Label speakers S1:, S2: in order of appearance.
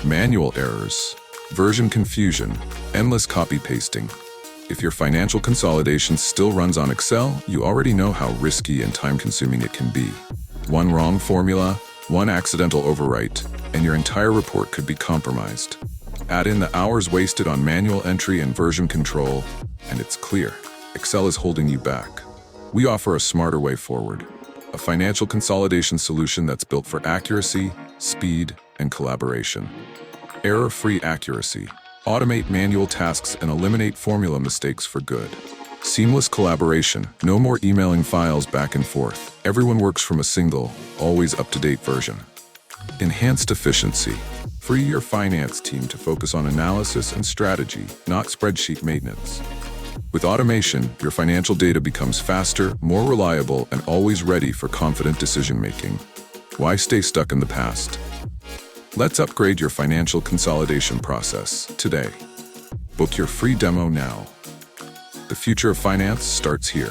S1: Manual errors, version confusion, endless copy-pasting. If your financial consolidation still runs on Excel, you already know how risky and time-consuming it can be. One wrong formula, one accidental overwrite, and your entire report could be compromised. Add in the hours wasted on manual entry and version control, and it's clear. Excel is holding you back. We offer a smarter way forward. A financial consolidation solution that's built for accuracy, speed, and collaboration. Error-free accuracy. Automate manual tasks and eliminate formula mistakes for good. Seamless collaboration. No more emailing files back and forth. Everyone works from a single, always up-to-date version. Enhanced efficiency. Free your finance team to focus on analysis and strategy, not spreadsheet maintenance. With automation, your financial data becomes faster, more reliable, and always ready for confident decision-making. Why stay stuck in the past? Let's upgrade your financial consolidation process today. Book your free demo now. The future of finance starts here.